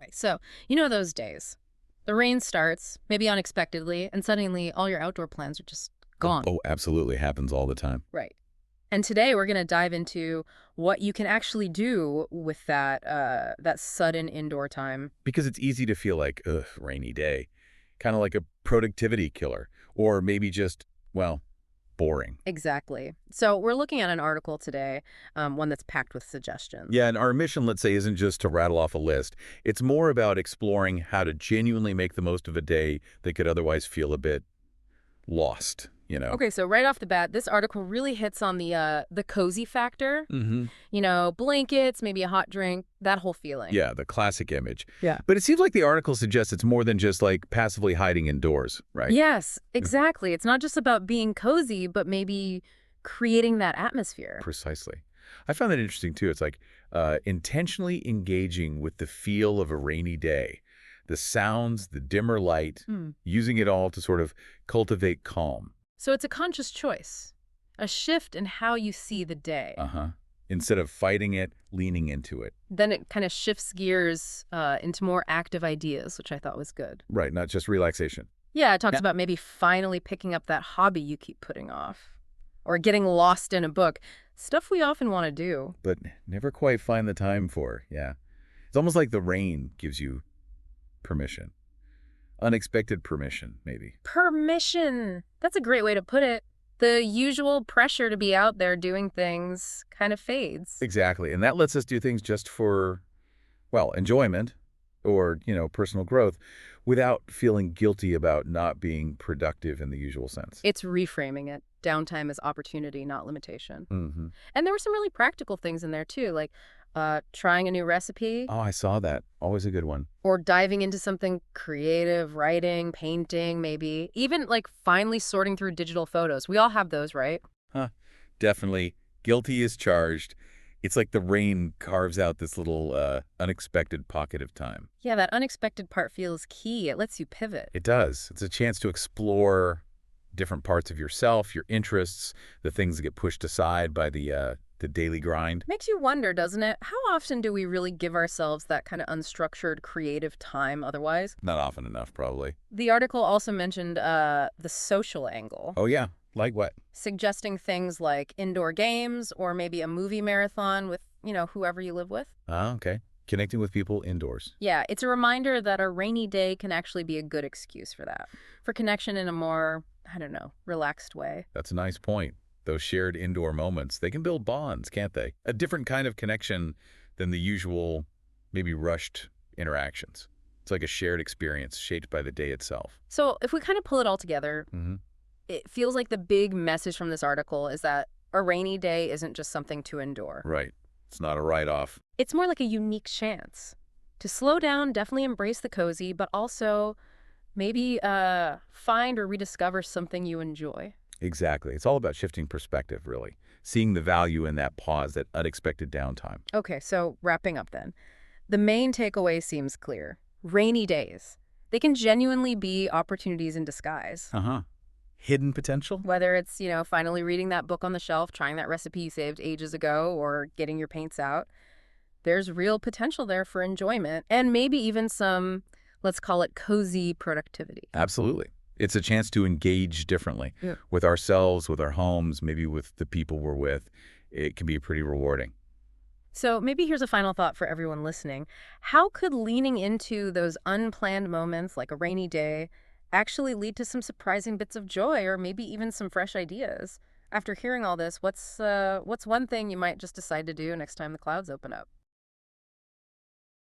Okay, so you know those days. The rain starts, maybe unexpectedly, and suddenly all your outdoor plans are just Oh, gone. oh, absolutely. Happens all the time. Right. And today we're going to dive into what you can actually do with that sudden indoor time. Because it's easy to feel like, ugh, rainy day. Kind of like a productivity killer. Or maybe just, well, boring. Exactly. So we're looking at an article today, one that's packed with suggestions. Yeah, and our mission, let's say, isn't just to rattle off a list. It's more about exploring how to genuinely make the most of a day that could otherwise feel a bit lost. Okay, so right off the bat, this article really hits on the cozy factor. Mm-hmm. Blankets, maybe a hot drink, that whole feeling. Yeah, the classic image. Yeah. But it seems like the article suggests it's more than just like passively hiding indoors, right? Yes, exactly. It's not just about being cozy, but maybe creating that atmosphere. Precisely. I found that interesting too. It's like intentionally engaging with the feel of a rainy day, the sounds, the dimmer light, Hmm. using it all to sort of cultivate calm. So it's a conscious choice, a shift in how you see the day. Uh-huh. Instead of fighting it, leaning into it. Then it kind of shifts gears into more active ideas, which I thought was good. Right, not just relaxation. Yeah, it talks Yeah. about maybe finally picking up that hobby you keep putting off or getting lost in a book, stuff we often want to do. But never quite find the time for. Yeah. It's almost like the rain gives you permission. Unexpected permission, maybe. Permission. That's a great way to put it. The usual pressure to be out there doing things kind of fades. Exactly. And that lets us do things just for, well, enjoyment or personal growth without feeling guilty about not being productive in the usual sense. It's reframing it. Downtime as opportunity, not limitation. Mm-hmm. And there were some really practical things in there too, like trying a new recipe Oh, I saw that. Always a good one. or diving into something creative, writing, painting, maybe. Even like finally sorting through digital photos. We all have those, right? Huh. Definitely. Guilty is charged. It's like the rain carves out this little unexpected pocket of time. Yeah, that unexpected part feels key. It lets you pivot. It does. It's a chance to explore different parts of yourself, your interests, the things that get pushed aside by the daily grind. Makes you wonder, doesn't it? How often do we really give ourselves that kind of unstructured creative time otherwise? Not often enough, probably. The article also mentioned the social angle, Oh, yeah. Like what? suggesting things like indoor games or maybe a movie marathon with, whoever you live with. Ah, okay. Connecting with people indoors. Yeah, it's a reminder that a rainy day can actually be a good excuse for that, for connection in a more, I don't know, relaxed way. That's a nice point. Those shared indoor moments, they can build bonds, can't they? A different kind of connection than the usual, maybe rushed interactions. It's like a shared experience shaped by the day itself. So if we kind of pull it all together, Mm-hmm. it feels like the big message from this article is that a rainy day isn't just something to endure. Right. It's not a write-off. It's more like a unique chance to slow down, definitely embrace the cozy, but also maybe find or rediscover something you enjoy. Exactly. It's all about shifting perspective, really. Seeing the value in that pause, that unexpected downtime. Okay, so wrapping up then. The main takeaway seems clear. Rainy days. They can genuinely be opportunities in disguise. Uh-huh. Hidden potential? Whether it's, finally reading that book on the shelf, trying that recipe you saved ages ago, or getting your paints out, there's real potential there for enjoyment and maybe even some, let's call it cozy productivity. Absolutely. It's a chance to engage differently Yeah. with ourselves, with our homes, maybe with the people we're with. It can be pretty rewarding. So maybe here's a final thought for everyone listening. How could leaning into those unplanned moments like a rainy day actually lead to some surprising bits of joy or maybe even some fresh ideas? After hearing all this, what's one thing you might just decide to do next time the clouds open up?